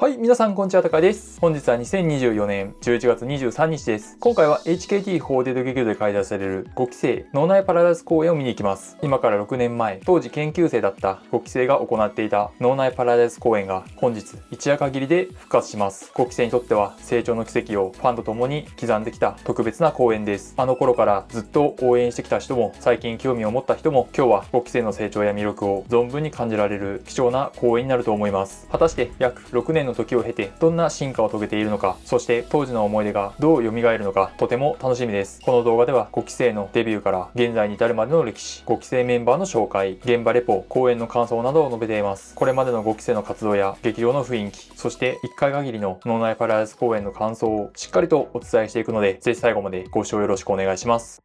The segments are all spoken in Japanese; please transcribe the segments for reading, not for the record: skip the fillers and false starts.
はい、皆さんこんにちは、たかです。本日は2024年11月23日です。今回は HKT48 劇場で開催される5期生脳内パラダイス公演を見に行きます。今から6年前、当時研究生だった5期生が行っていた脳内パラダイス公演が本日一夜限りで復活します。5期生にとっては成長の軌跡をファンと共に刻んできた特別な公演です。あの頃からずっと応援してきた人も最近興味を持った人も今日は5期生の成長や魅力を存分に感じられる貴重な公演になると思います。果たして約6年の時を経てどんな進化を遂げているのか、そして当時の思い出がどう蘇るのか、とても楽しみです。この動画では5期生のデビューから現在に至るまでの歴史、5期生メンバーの紹介、現場レポ、公演の感想などを述べています。これまでの5期生の活動や劇場の雰囲気、そして1回限りの脳内パラダイス公演の感想をしっかりとお伝えしていくので、ぜひ最後までご視聴よろしくお願いします。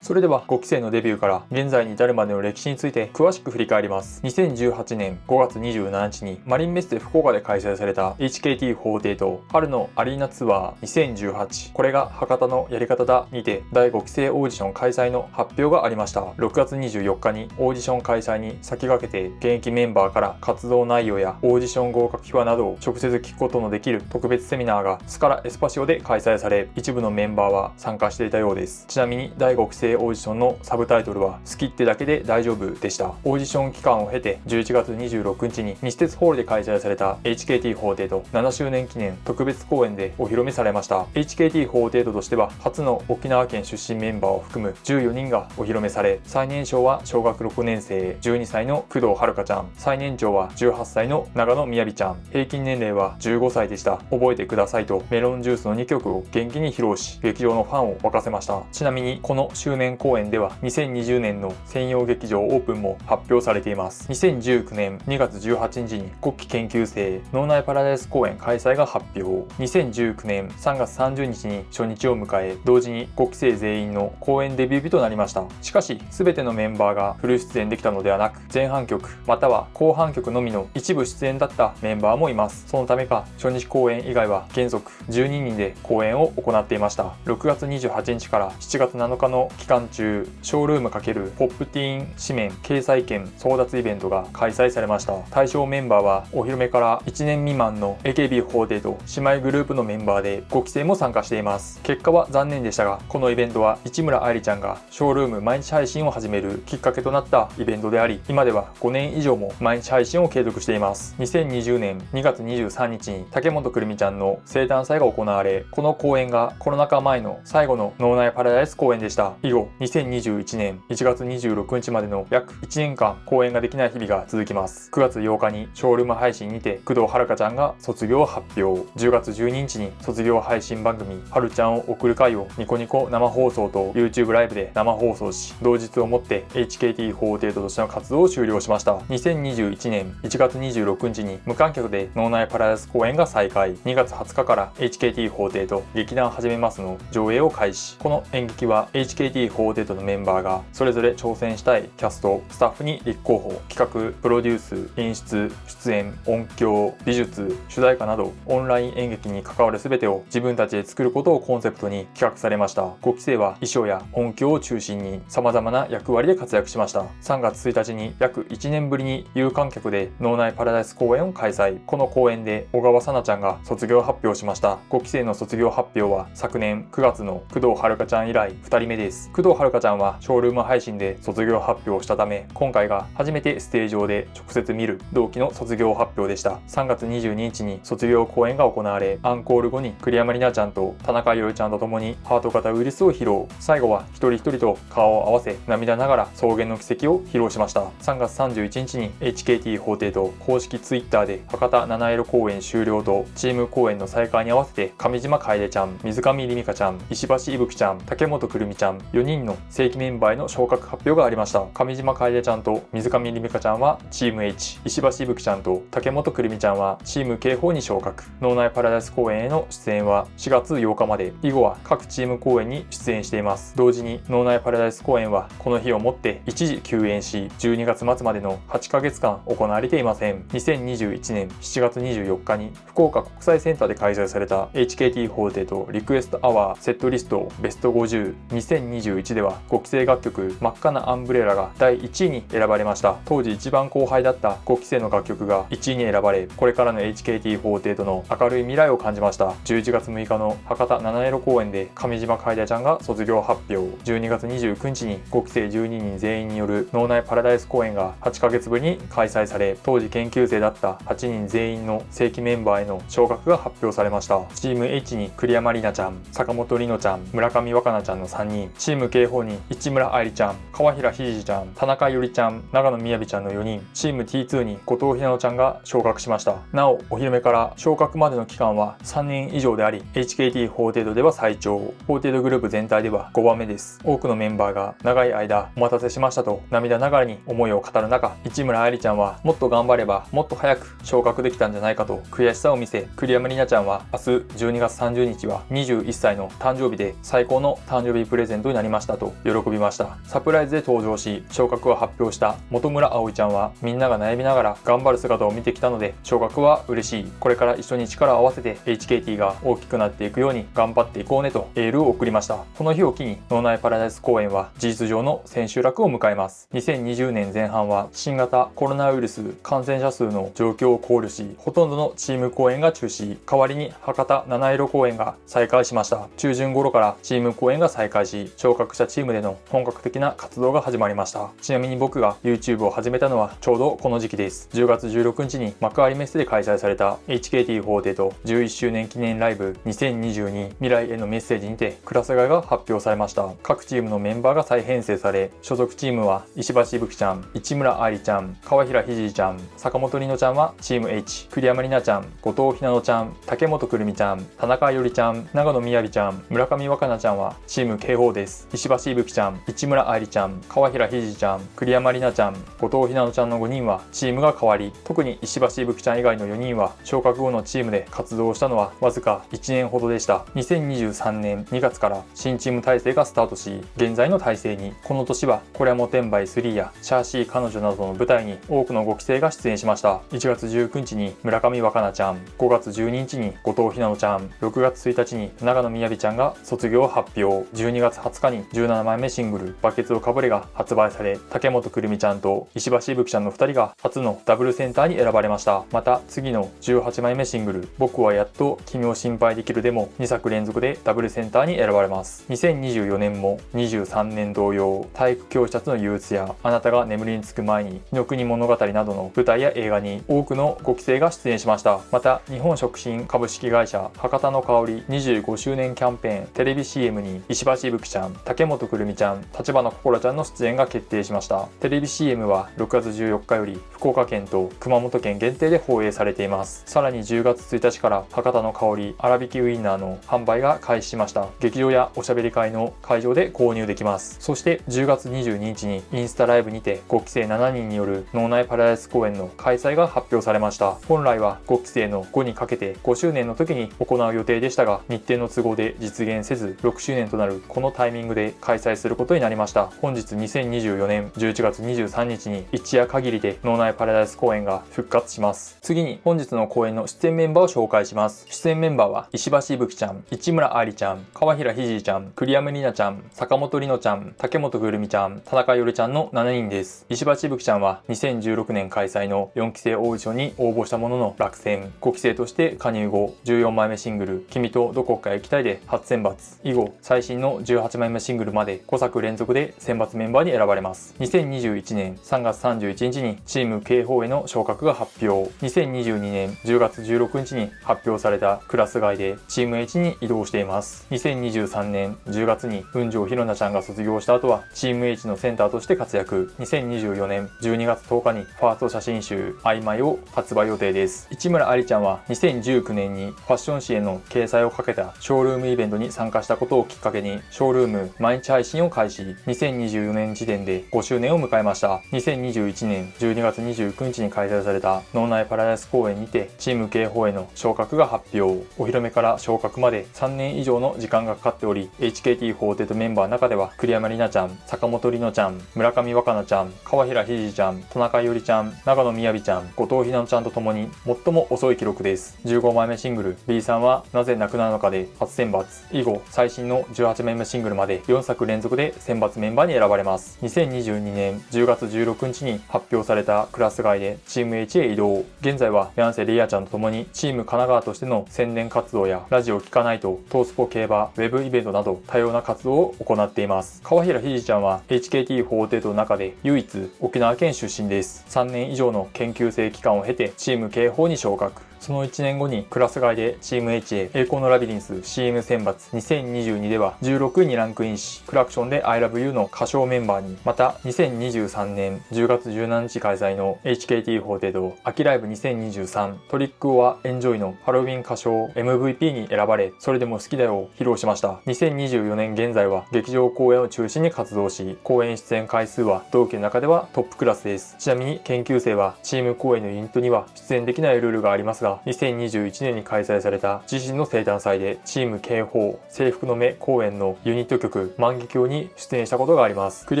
それでは5期生のデビューから現在に至るまでの歴史について詳しく振り返ります。2018年5月27日にマリンメッセ福岡で開催された HKT48 春のアリーナツアー2018、これが博多のやり方だにて第5期生オーディション開催の発表がありました。6月24日にオーディション開催に先駆けて現役メンバーから活動内容やオーディション合格秘話などを直接聞くことのできる特別セミナーがスカラエスパシオで開催され、一部のメンバーは参加していたようです。ちなみに第5期生オーディションのサブタイトルは好きってだけで大丈夫でした。オーディション期間を経て11月26日に西鉄ホールで開催された HKT48 周年記念特別公演でお披露目されました。 HKT48 としては初の沖縄県出身メンバーを含む14人がお披露目され、最年少は小学6年生12歳の工藤遥ちゃん、最年長は18歳の長野みやびちゃん、平均年齢は15歳でした。覚えてくださいとメロンジュースの2曲を元気に披露し、劇場のファンを沸かせました。ちなみにこの周年公演では2020年の専用劇場オープンも発表されています。2019年2月18日に5期研究生脳内パラダイス公演開催が発表。2019年3月30日に初日を迎え、同時に5期生全員の公演デビュー日となりました。しかし全てのメンバーがフル出演できたのではなく、前半曲または後半曲のみの一部出演だったメンバーもいます。そのためか初日公演以外は原則12人で公演を行っていました。6月28日から7月7日の期間中、ショールーム×ポップティーン紙面掲載券争奪イベントが開催されました。対象メンバーはお披露目から1年未満の AKB48 姉妹グループのメンバーで5期生も参加しています。結果は残念でしたが、このイベントは市村愛理ちゃんがショールーム毎日配信を始めるきっかけとなったイベントであり、今では5年以上も毎日配信を継続しています。2020年2月23日に竹本くるみちゃんの生誕祭が行われ、この公演がコロナ禍前の最後の脳内パラダイス公演でした。以後2021年1月26日までの約1年間公演ができない日々が続きます。9月8日にショールーム配信にて工藤遥ちゃんが卒業を発表。10月12日に卒業配信番組はるちゃんを送る会をニコニコ生放送と YouTube ライブで生放送し、同日をもって HKT48 としての活動を終了しました。2021年1月26日に無観客で脳内パラダイス公演が再開。2月20日から HKT48 劇団はじめますの上映を開始。この演劇は HKT48 のメンバーがそれぞれ挑戦したいキャスト、スタッフに立候補、企画、プロデュース、演出、出演、音響、美術、主題歌などオンライン演劇に関わる全てを自分たちで作ることをコンセプトに企画されました。5期生は衣装や音響を中心に様々な役割で活躍しました。3月1日に約1年ぶりに有観客で脳内パラダイス公演を開催。この公演で小川さなちゃんが卒業発表しました。5期生の卒業発表は昨年9月の工藤遥ちゃん以来2人目です。工藤遥ちゃんはショールーム配信で卒業発表をしたため、今回が初めてステージ上で直接見る同期の卒業発表でした。3月22日に卒業公演が行われ、アンコール後に栗山里奈ちゃんと田中よりちゃんと共にハート型ウイルスを披露。最後は一人一人と顔を合わせ涙ながら草原の奇跡を披露しました。3月31日に HKT48 公式 Twitter で博多七色公演終了とチーム公演の再開に合わせて上島楓ちゃん、水上りみかちゃん、石橋いぶきちゃん、竹本くるみちゃん4人の正規メンバーへの昇格発表がありました。上島楓ちゃんと水上りみかちゃんはチーム H、石橋いぶきちゃんと竹本くるみちゃんはチーム K 4に昇格。脳内パラダイス公演への出演は4月8日まで、以後は各チーム公演に出演しています。同時に脳内パラダイス公演はこの日をもって一時休演し、12月末までの8ヶ月間行われていません。2021年7月24日に福岡国際センターで開催された HKT48 リクエストアワーセットリストベスト50 2021では5期生楽曲真っ赤なアンブレラが第1位に選ばれました。当時一番後輩だった5期生の楽曲が1位に選ばれ、これからの HKT48 の明るい未来を感じました。11月6日の博多七色公演で上島楓ちゃんが卒業発表。12月29日に5期生12人全員による脳内パラダイス公演が8ヶ月ぶりに開催され、当時研究生だった8人全員の正規メンバーへの昇格が発表されました。チーム H に栗山里奈ちゃん、坂本里乃ちゃん、村上若菜ちゃんの3人、チーム K4 に市村愛理ちゃん、川平ひじちゃん、田中ゆりちゃん、長野みやびちゃんの4人、チーム T2 に後藤ひなのちゃんが昇格しました。なお、お披露目から昇格までの期間は3年以上であり、HKT48 では最長、48グループ全体では5番目です。多くのメンバーが長い間お待たせしましたと涙ながらに思いを語る中、市村愛理ちゃんはもっと頑張ればもっと早く昇格できたんじゃないかと悔しさを見せ、栗山里奈ちゃんは明日12月30日は21歳の誕生日で最高の誕生日プレゼントになりましたと喜びました。サプライズで登場し昇格を発表した本村葵ちゃんは、みんなが悩みながら頑張る姿を見てきたので昇格は嬉しい、これから一緒に力を合わせて HKT が大きくなっていくように頑張っていこうねとエールを送りました。この日を機に脳内パラダイス公演は事実上の千秋楽を迎えます。2020年前半は新型コロナウイルス感染者数の状況を考慮し、ほとんどのチーム公演が中止、代わりに博多七色公演が再開しました。中旬頃からチーム公演が再開し、昇格したチームでの本格的な活動が始まりました。ちなみに僕が YouTube を始めたのはちょうどこの時期です。10月16日に幕張メッセで開催された HKT48 11周年記念ライブ2022未来へのメッセージにてクラス替えが発表されました。各チームのメンバーが再編成され、所属チームは石橋いぶきちゃん、市村愛理ちゃん、川平ひじちゃん、坂本里乃ちゃんはチーム H、栗山里奈ちゃん、後藤ひなのちゃん、竹本くるみちゃん、田中よりちゃん、長野みやびちゃん、村上若菜ちゃんはチーム K4 です。石橋いぶきちゃん、市村愛理ちゃん、川平ひじちゃん、栗山里奈ちゃん、後藤ひなのちゃんの5人はチームが変わり、特に石橋いぶきちゃん以外の4人は昇格後のチームで活動したのはわずか1年ほどでした。2023年2月から新チーム体制がスタートし、現在の体制に、この年はこれはもてんばい3やシャーシー彼女などの舞台に多くの5期生が出演しました。1月19日に村上若菜ちゃん、5月12日に後藤ひなのちゃん、6月1日に長野みやびちゃんが卒業発表、12月20日に17枚目シングルバケツをかぶれが発売され、竹本くるみちゃんと石橋いぶきちゃんの2人が初のダブルセンターに選ばれました。また次の18枚目シングル僕はやっと君を心配できるでも2作連続でダブルセンターに選ばれます。2024年も23年同様、体育教師たちの憂鬱やあなたが眠りにつく前に、日の国物語などの舞台や映画に多くの5期生が出演しました。また日本食品株式会社博多の香り25周年キャンペーンテレビ CM に石橋いぶきちゃん、竹本くるみちゃん、立花心ちゃんの出演が決定しました。テレビ CM は6月14日より福岡県と熊本県限定で放映されています。さらに10月1日から博多の香り粗挽きウインナーの販売が開始しました。劇場やおしゃべり会の会場で購入できます。そして10月22日にインスタライブにて5期生7人による脳内パラダイス公演の開催が発表されました。本来は5期生の5にかけて5周年の時に行う予定でしたが、日程の都合で実現せず6周年となるこのタイミングで開催することになりました。本日2024年11月23日に一夜限りで脳内パラダイス公演が復活します。次に本日の公演の出演メンバーを紹介します。出演メンバーは石橋いぶきちゃん、市村愛理ちゃん、川平ひじちゃん、栗山里奈ちゃん、坂本里乃ちゃん、竹本くるみちゃん、田中よりちゃんの7人です。石橋いぶきちゃんは2016年開催の4期生オーディションに応募したものの落選、5期生として加入後14枚目シングル君とどこかへ行きたいで初選抜、以後最新の18枚目シングルまで5作連続で選抜メンバーに選ばれます。2021年3月31日にチーム K4 への昇格が発表、2022年10月16日に発表されたクラス替えでチーム H に移動しています。2023年10月に雲上ひろなちゃんが卒業した後はチーム H のセンターとして活躍。2024年12月10日にファースト写真集曖昧を発売予定です。市村愛理ちゃんは2019年にファッション誌への掲載をかけたショールームイベントに参加したことをきっかけにショールーム毎日配信を開始。2024年時点で5周年を迎えました。2021年12月29日に開催された脳内パラダイス公演にてチーム警報への昇格が発表。お披露目から昇格まで3年以上の時間がかかっており、 HKT48 メンバーの中では栗山里奈ちゃん、坂本里乃ちゃん、村上若菜ちゃん、川平ひじちゃん、田中伊織ちゃん、長野みやびちゃん、後藤ひなのちゃんとともに最も遅い記録です。15枚目シングル B さんはなぜ亡くなるのかで初選抜。以後最新の18枚目シングルまで4作連続で選抜メンバーに選ばれます。2022年10月16日に発表されたクラス外でチーム H へ移動。現在は柳瀬莉也ちゃんとともにチーム神奈川としての宣伝活動やラジオ聞かないと、トースポ競馬、ウェブイベントなど多様な活動を行っています。川平ひじちゃんは HKT48 の中で唯一沖縄県出身です。3年以上の研究生期間を経てチーム警報に昇格。その1年後にクラス外でチーム H へ栄光のラビリンス CM 選抜2022では16位にランクインし、クラクションで I love you の歌唱メンバーに。また2023年10月17日開催の HKT48 秋ライブ2023トリックオアエンジョイのハロウィン歌唱 MVP に選ばれ、それでも好きだよを披露しました。2024年現在は劇場公演を中心に活動し、公演出演回数は同期の中ではトップクラスです。ちなみに研究生はチーム公演のユニットには出演できないルールがありますが、2021年に開催された自身の生誕祭でチーム警報制服の目公演のユニット曲万華鏡に出演したことがあります。栗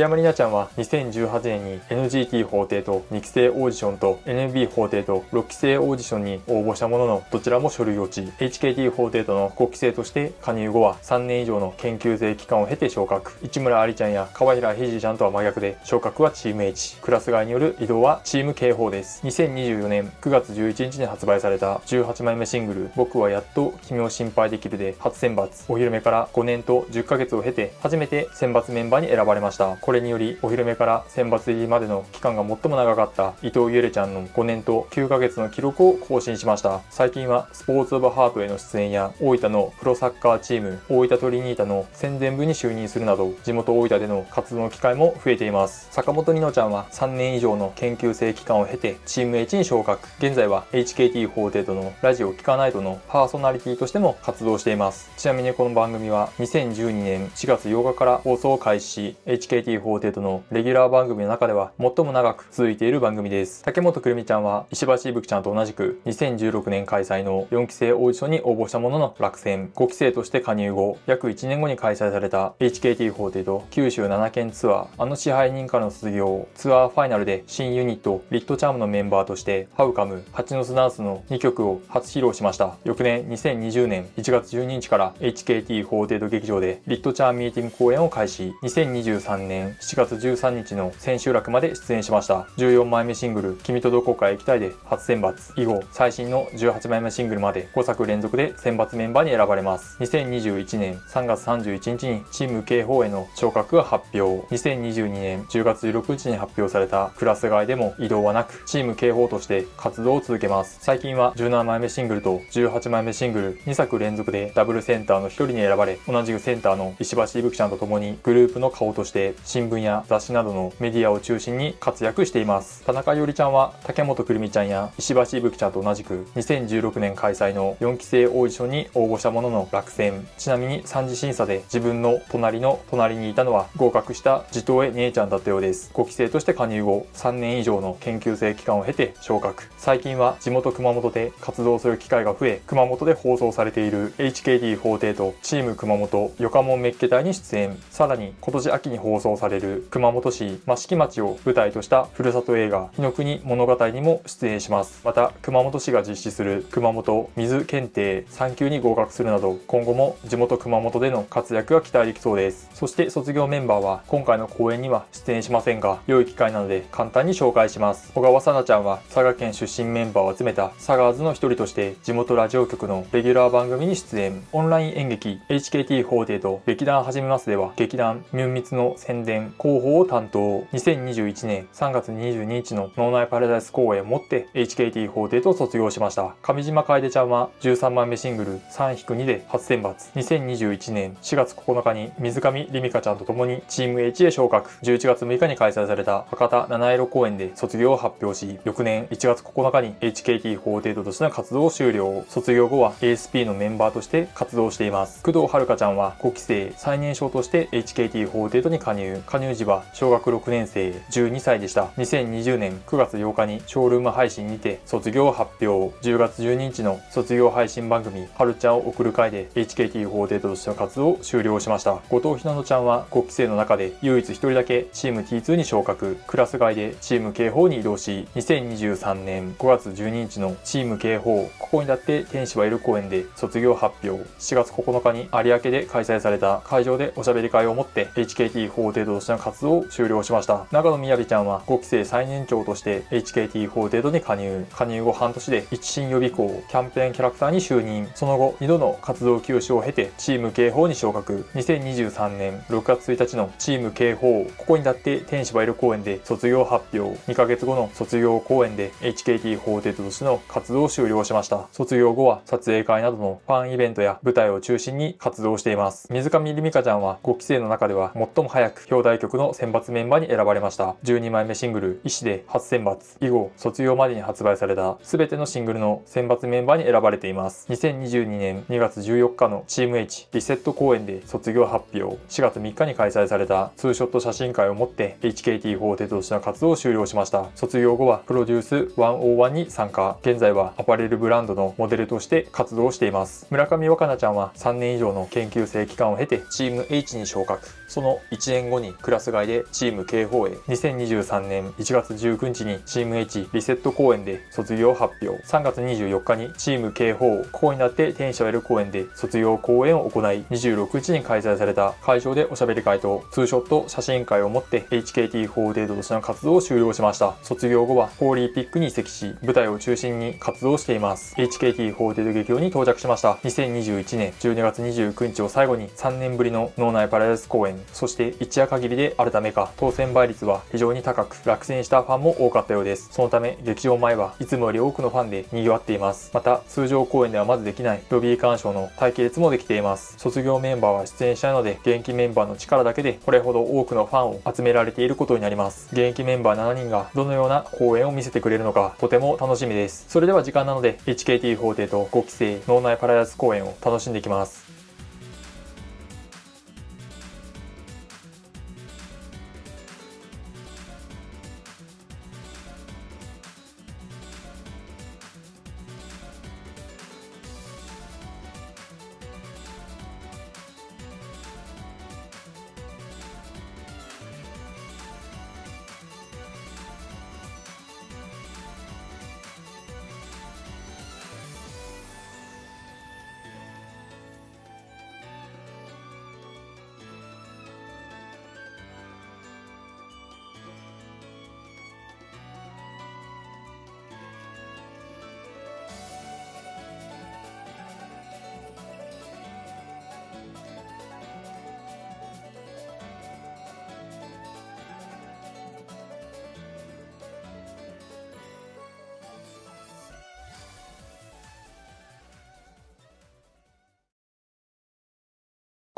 山里奈ちゃんは2018年に NGT48 2期生オーディションと NMB48 6期生オーディションに応募したものの、どちらも書類落ち。 HKT48 の5期生として加入後は3年以上の研究生期間を経て昇格。市村ありちゃんや川平ひじちゃんとは真逆で、昇格はチーム H、 クラス外による移動はチーム警報です。2024年9月11日に発売された18枚目シングル僕はやっと君を心配できるで初選抜。お披露目から5年と10ヶ月を経て初めて選抜メンバーに選ばれました。これによりお披露目から選抜入りまでの期間が最も長かった伊藤ゆれちゃんの5年と9ヶ月の記録を更新しました。最近はスポーツオブハートへの出演や大分のプロサッカーチーム大分トリニータの宣伝部に就任するなど、地元大分での活動の機会も増えています。坂本里乃ちゃんは3年以上の研究生期間を経てチーム H に昇格。現在は HKT48 のラジオ聞かないとのパーソナリティとしても活動しています。ちなみにこの番組は2012年4月8日から放送を開始し、 HKT48 のレギュラー番組の中では最も長く続いている番組です。竹本くるみちゃんは石橋いぶきちゃんと同じく2016年開催の4期生オーディションに応募したものの落選。5期生として加入後約1年後に開催された HKT48 九州7県ツアーあの支配人からの卒業ツアーファイナルで新ユニットリットチャームのメンバーとしてハウカム、蜂の巣ダンスの2曲を初披露しました。翌年2020年1月12日から HKT48 劇場でリットチャーミーティング公演を開始。2023年7月13日の千秋楽まで出演しました。14枚目シングル君とどこかへ行きたいで初選抜。以後最新の18枚目シングルまで5作連続で選抜メンバーに選ばれます。2021年3月31日にチーム警報への昇格が発表。2022年10月16日に発表されたクラス外でも移動はなく、チーム警報として活動を続けます。最近は17枚目シングルと18枚目シングル2作連続でダブルセンターの一人に選ばれ、同じくセンターの石橋いぶきちゃんと共にグループの顔として新聞や雑誌などのメディアを中心に活躍しています。田中伊織ちゃんは竹本くるみちゃんや石橋いぶきちゃんと同じく2016年開催の4期生オーディションに応募したものの落選。ちなみに3次審査で自分の隣の隣にいたのは合格した地頭へ姉ちゃんだったようです。5期生として加入後3年以上の研究生期間を経て昇格。最近は地元熊本で活動する機会が増え、熊本で放送されている HKT48 チーム熊本よかもんめっけ隊に出演。さらに今年秋に放送される熊本市益城町を舞台としたふるさと映画火の国物語にも出演します。また熊本市が実施する熊本水検定3級に合格するなど、今後も地元熊本での活躍が期待できそうです。そして卒業メンバーは今回の公演には出演しませんが、良い機会なので簡単に紹介します。小川さなちゃんは佐賀県出身メンバーを集めたサガーズの一人として地元ラジオ局のレギュラー番組に出演。オンライン演劇 HKT48 劇団始めますでは劇団ミュンミツの宣伝広報を担当。2021年3月22日の脳内パラダイス公演をもって HKT48 を卒業しました。上島楓ちゃんは13枚目シングル 3-2 で初選抜。2021年4月9日に水上りみかちゃんと共にチーム H へ昇格。11月6日に開催された博多七色公演で卒業を発表し、翌年1月9日に HKT48 ドとしての活動を終了。卒業後は ASP のメンバーとして活動しています。工藤遥ちゃんは5期生最年少として HKT48 に加入。加入時は小学6年生12歳でした。2020年9月8日にショールーム配信にて卒業を発表。10月12日の卒業配信番組はるちゃんを送る会で HKT48 としての活動を終了しました。後藤ひなのちゃんは5期生の中で唯一1人だけチーム T2 に昇格。クラス外でチーム K4 に移動し、2023年5月12日のチーム K4 ここにだって天使はいる公演で卒業発表。7月9日に有明で開催された会場でおしゃべり会をもって HKT48 としての活動を終了しました。長野みやびちゃんは5期生最年長として HKT48 に加入。加入後半年で一新予備校キャンペーンキャラクターに就任。その後2度の活動休止を経てチーム K4 に昇格。2023年6月1日のチーム K4 ここにだって天使はいる公演で卒業発表。2ヶ月後の卒業公演で HKT48 としての活動を終了しました。卒業後は撮影会などのファンイベントや舞台を中心に活動しています。水上りみかちゃんは5期生の中では最も早く表題曲の選抜メンバーに選ばれました。12枚目シングル「医師」で初選抜。以後卒業までに発売された全てのシングルの選抜メンバーに選ばれています。2022年2月14日のチーム H リセット公演で卒業発表。4月3日に開催されたツーショット写真会をもって HKT48 としての活動を終了しました。卒業後はプロデュース101に参加。現在はアパレルブランドのモデルとして活動しています。村上若菜ちゃんは3年以上の研究生期間を経てチーム H に昇格。その1年後にクラス外でチーム K4 へ。2023年1月19日にチーム H リセット公演で卒業発表。3月24日にチーム K4 ここになって天使は L 公演で卒業公演を行い、26日に開催された会場でおしゃべり会とツーショット写真会をもって HKT48 としての活動を終了しました。卒業後はホーリーピックに移籍し、舞台を中心に活動しています。HKT48 劇場に到着しました。2021年12月29日を最後に3年ぶりの脳内パラダイス公演、そして一夜限りであるためか当選倍率は非常に高く、落選したファンも多かったようです。そのため劇場前はいつもより多くのファンで賑わっています。また通常公演ではまずできないロビー鑑賞の待機列もできています。卒業メンバーは出演しないので、現役メンバーの力だけでこれほど多くのファンを集められていることになります。現役メンバー7人がどのような公演を見せてくれるのかとても楽しみです。それでは時間なので HKT48 と5期生脳内パラダイス公演を楽しんでいきます。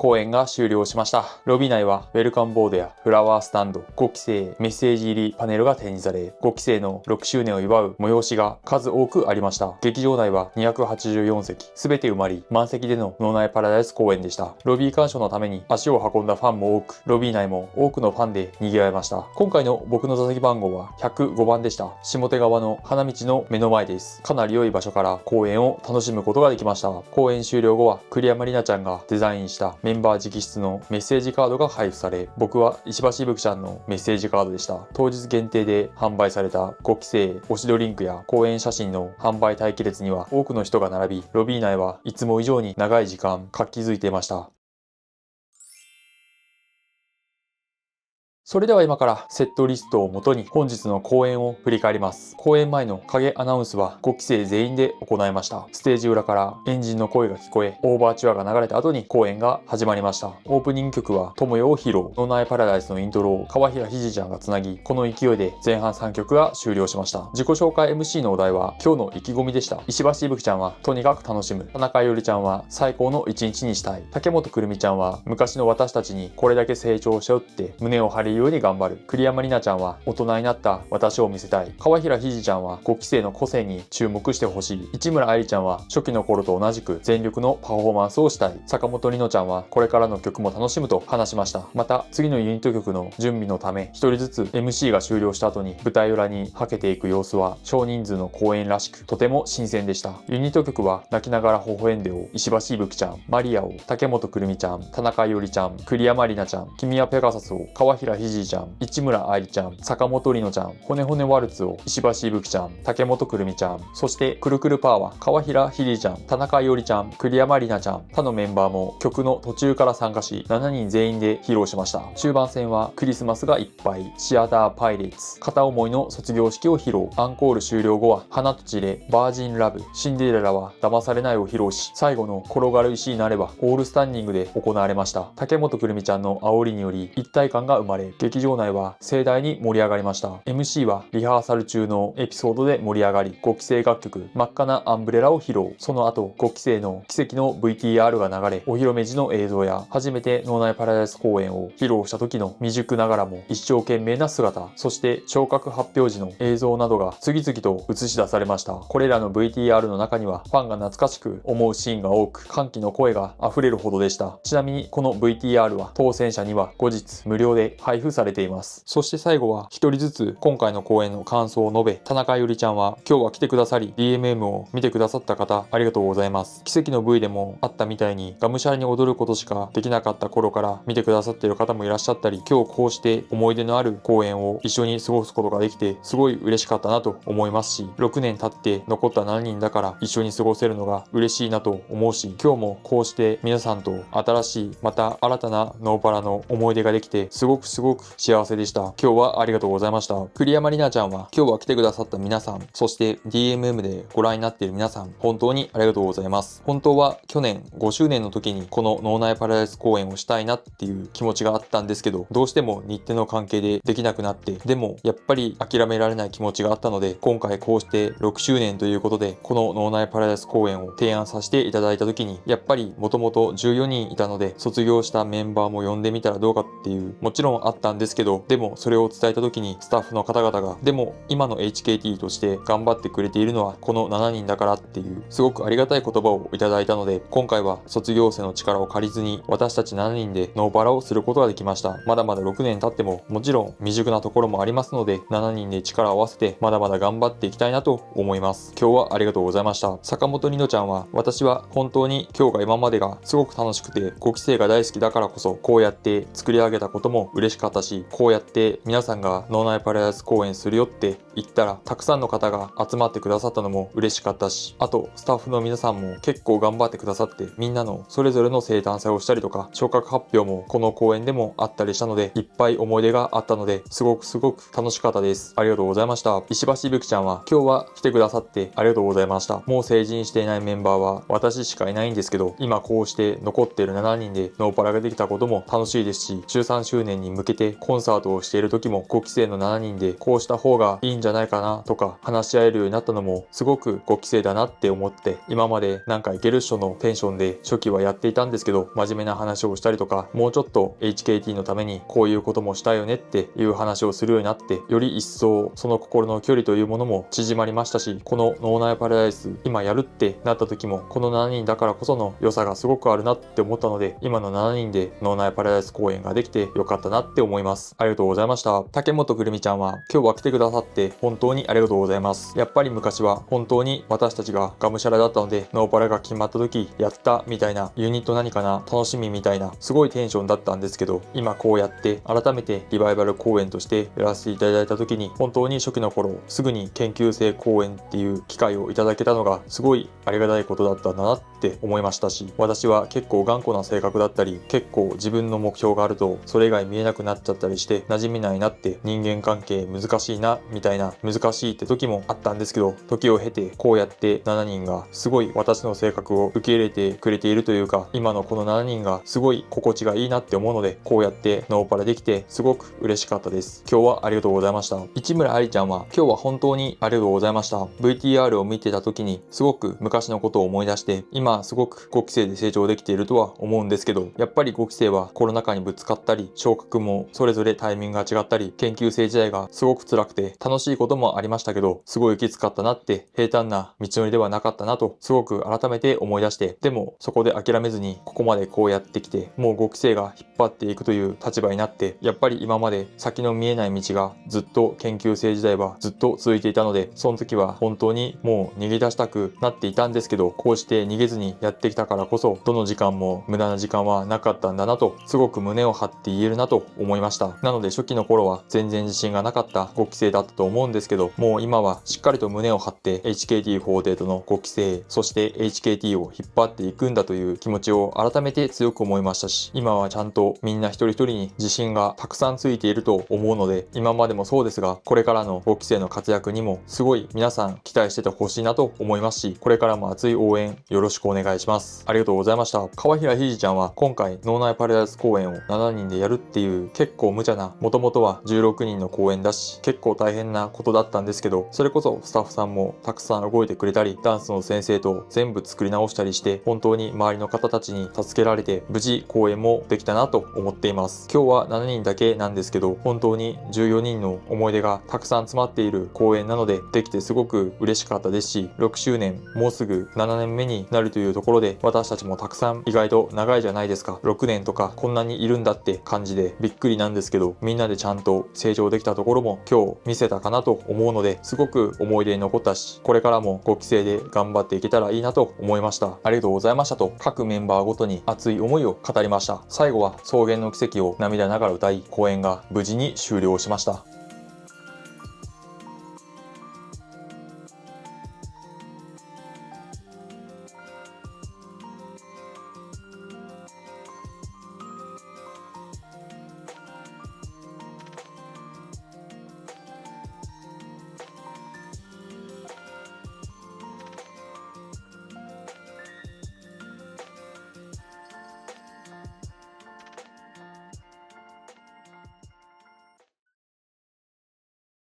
公演が終了しました。ロビー内はウェルカムボードやフラワースタンド、5期生メッセージ入りパネルが展示され、5期生の6周年を祝う催しが数多くありました。劇場内は284席、すべて埋まり、満席での脳内パラダイス公演でした。ロビー鑑賞のために足を運んだファンも多く、ロビー内も多くのファンで賑わいました。今回の僕の座席番号は105番でした。下手側の花道の目の前です。かなり良い場所から公演を楽しむことができました。公演終了後は栗山里奈ちゃんがデザインしたメンバー直筆のメッセージカードが配布され、僕は石橋いぶきちゃんのメッセージカードでした。当日限定で販売された5期生推しドリンクや公演写真の販売待機列には多くの人が並び、ロビー内はいつも以上に長い時間活気づいていました。それでは今からセットリストをもとに本日の公演を振り返ります。公演前の影アナウンスは5期生全員で行いました。ステージ裏からエンジンの声が聞こえ、オーバーチュアが流れた後に公演が始まりました。オープニング曲は友よを披露。脳内パラダイスのイントロを川平ひじちゃんがつなぎ、この勢いで前半3曲が終了しました。自己紹介 MC のお題は今日の意気込みでした。石橋いぶきちゃんはとにかく楽しむ。田中いおりちゃんは最高の一日にしたい。竹本くるみちゃんは昔の私たちにこれだけ成長しようって胸を張りように頑張る。栗山里奈ちゃんは大人になった私を見せたい。川平ひじちゃんは5期生の個性に注目してほしい。市村愛理ちゃんは初期の頃と同じく全力のパフォーマンスをしたい。坂本里乃ちゃんはこれからの曲も楽しむと話しました。また次のユニット曲の準備のため一人ずつ MC が終了した後に舞台裏にはけていく様子は少人数の公演らしくとても新鮮でした。ユニット曲は泣きながら微笑んでを石橋いぶきちゃん、マリアを竹本くるみちゃん、田中伊織ちゃん、栗山里奈ちゃん、君はペガサスを川平ひじちゃん、市村愛理ちゃん、坂本里乃ちゃん、骨骨ワルツを石橋いぶきちゃん、竹本くるみちゃん、そしてくるくるパーは川平ひじちゃん、田中伊織ちゃん、栗山里奈ちゃん、他のメンバーも曲の途中から参加し7人全員で披露しました。終盤戦はクリスマスがいっぱい、シアターパイレーツ、片思いの卒業式を披露。アンコール終了後は花と散れ、バージンラブ、シンデレラは騙されないを披露し、最後の転がる石になればオールスタンディングで行われました。竹本くるみちゃんの煽りにより一体感が生まれ、劇場内は盛大に盛り上がりました。 MC はリハーサル中のエピソードで盛り上がり、5期生楽曲真っ赤なアンブレラを披露。その後5期生の奇跡の VTR が流れ、お披露目時の映像や初めて脳内パラダイス公演を披露した時の未熟ながらも一生懸命な姿、そして昇格発表時の映像などが次々と映し出されました。これらの VTR の中にはファンが懐かしく思うシーンが多く、歓喜の声が溢れるほどでした。ちなみにこの VTR は当選者には後日無料で配布されています。そして最後は一人ずつ今回の公演の感想を述べ、田中ゆりちゃんは今日は来てくださり DMM を見てくださった方ありがとうございます。奇跡の V でもあったみたいにがむしゃらに踊ることしかできなかった頃から見てくださっている方もいらっしゃったり、今日こうして思い出のある公演を一緒に過ごすことができてすごい嬉しかったなと思いますし、6年経って残った7人だから一緒に過ごせるのが嬉しいなと思うし、今日もこうして皆さんと新しいまた新たなノーパラの思い出ができてすごく幸せでした。今日はありがとうございました。栗山里奈ちゃんは今日は来てくださった皆さん、そして DMM でご覧になっている皆さん、本当にありがとうございます。本当は去年5周年の時にこの脳内パラダイス公演をしたいなっていう気持ちがあったんですけど、どうしても日程の関係でできなくなって、でもやっぱり諦められない気持ちがあったので、今回こうして6周年ということでこの脳内パラダイス公演を提案させていただいた時に、やっぱりもともと14人いたので卒業したメンバーも呼んでみたらどうかっていうもちろんあったんですけど、でもそれを伝えた時にスタッフの方々がでも今の HKT として頑張ってくれているのはこの7人だからっていうすごくありがたい言葉をいただいたので、今回は卒業生の力を借りずに私たち7人でノーパラをすることができました。まだまだ6年経ってももちろん未熟なところもありますので、7人で力を合わせてまだまだ頑張っていきたいなと思います。今日はありがとうございました。坂本里乃ちゃんは、私は本当に今日が今までがすごく楽しくて5期生が大好きだからこそこうやって作り上げたことも嬉しかったし、こうやって皆さんが脳内パラダイス公演するよって言ったらたくさんの方が集まってくださったのも嬉しかったし、あとスタッフの皆さんも結構頑張ってくださって、みんなのそれぞれの生誕祭をしたりとか昇格発表もこの公演でもあったりしたので、いっぱい思い出があったのですごく楽しかったです。ありがとうございました。石橋いぶきちゃんは今日は来てくださってありがとうございました。もう成人していないメンバーは私しかいないんですけど、今こうして残っている7人でノーパラができたことも楽しいですし、13周年に向けてコンサートをしている時も5期生の7人でこうした方がいいんじゃないかなとか話し合えるようになったのもすごく5期生だなって思って、今までなんかいける人のテンションで初期はやっていたんですけど、真面目な話をしたりとか、もうちょっと HKT のためにこういうこともしたいよねっていう話をするようになって、より一層その心の距離というものも縮まりましたし、この脳内パラダイス今やるってなった時もこの7人だからこその良さがすごくあるなって思ったので、今の7人で脳内パラダイス公演ができてよかったなって思います。ありがとうございました。竹本くるみちゃんは今日は来てくださって本当にありがとうございます。やっぱり昔は本当に私たちががむしゃらだったので、ノーパラが決まった時やったみたいな、ユニット何かな楽しみみたいなすごいテンションだったんですけど、今こうやって改めてリバイバル公演としてやらせていただいた時に、本当に初期の頃すぐに研究生公演っていう機会をいただけたのがすごいありがたいことだったんだなって思いましたし、私は結構頑固な性格だったり、結構自分の目標があるとそれ以外見えなくなっちゃったりして馴染めないなって、人間関係難しいなみたいな、難しいって時もあったんですけど、時を経てこうやって7人がすごい私の性格を受け入れてくれているというか、今のこの7人がすごい心地がいいなって思うので、こうやってノーパラできてすごく嬉しかったです。今日はありがとうございました。市村愛理ちゃんは今日は本当にありがとうございました。 VTR を見てた時にすごく昔のことを思い出して、今すごく5期生で成長できているとは思うんですけど、やっぱり5期生はコロナ禍にぶつかったり昇格もそれぞれタイミングが違ったり、研究生時代がすごく辛くて楽しいこともありましたけど、すごいきつかったなって、平坦な道のりではなかったなと、すごく改めて思い出して、でもそこで諦めずにここまでこうやってきて、もう5期生が引っ張っていくという立場になって、やっぱり今まで先の見えない道がずっと研究生時代はずっと続いていたので、その時は本当にもう逃げ出したくなっていたんですけど、こうして逃げずにやってきたからこそ、どの時間も無駄な時間はなかったんだなと、すごく胸を張って言えるなと思いました。なので初期の頃は全然自信がなかった5期生だったと思うんですけど、もう今はしっかりと胸を張って HKT48 の5期生、そして HKT を引っ張っていくんだという気持ちを改めて強く思いましたし、今はちゃんとみんな一人一人に自信がたくさんついていると思うので、今までもそうですが、これからの5期生の活躍にもすごい皆さん期待しててほしいなと思いますし、これからも熱い応援よろしくお願いします。ありがとうございました。川平ひじちゃんは今回脳内パラダイス公演を7人でやるっていう結構無茶な、もともとは16人の公演だし結構大変なことだったんですけど、それこそスタッフさんもたくさん動いてくれたり、ダンスの先生と全部作り直したりして、本当に周りの方たちに助けられて無事公演もできたなと思っています。今日は7人だけなんですけど、本当に14人の思い出がたくさん詰まっている公演なので、できてすごく嬉しかったですし、6周年もうすぐ7年目になるというところで、私たちもたくさん意外と長いじゃないですか。6年とかこんなにいるんだって感じでびっくりなんですけど、みんなでちゃんと成長できたところも今日見せたかなと思うので、すごく思い出に残ったし、これからも5期生で頑張っていけたらいいなと思いました。ありがとうございましたと各メンバーごとに熱い思いを語りました。最後は草原の奇跡を涙ながら歌い、公演が無事に終了しました。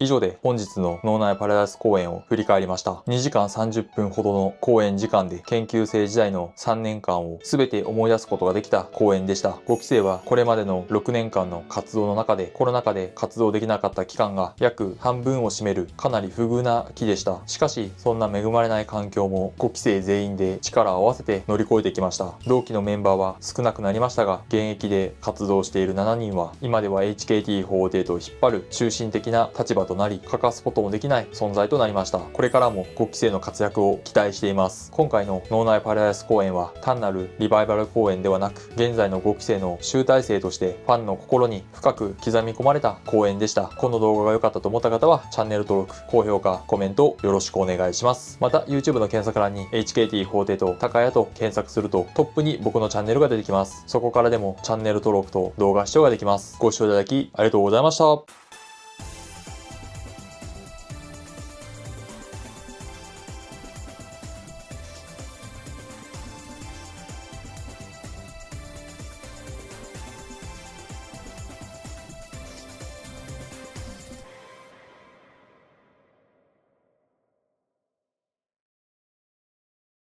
以上で本日の脳内パラダイス公演を振り返りました。2時間30分ほどの公演時間で研究生時代の3年間を全て思い出すことができた公演でした。5期生はこれまでの6年間の活動の中でコロナ禍で活動できなかった期間が約半分を占めるかなり不遇な期でした。しかしそんな恵まれない環境も5期生全員で力を合わせて乗り越えてきました。同期のメンバーは少なくなりましたが、現役で活動している7人は今では HKT48 を引っ張る中心的な立場となり、欠かすこともできない存在となりました。これからも5期生の活躍を期待しています。今回の脳内パラダイス公演は単なるリバイバル公演ではなく、現在の5期生の集大成としてファンの心に深く刻み込まれた公演でした。この動画が良かったと思った方はチャンネル登録、高評価、コメントよろしくお願いします。また YouTube の検索欄に HKT48 高谷と検索するとトップに僕のチャンネルが出てきます。そこからでもチャンネル登録と動画視聴ができます。ご視聴いただきありがとうございました。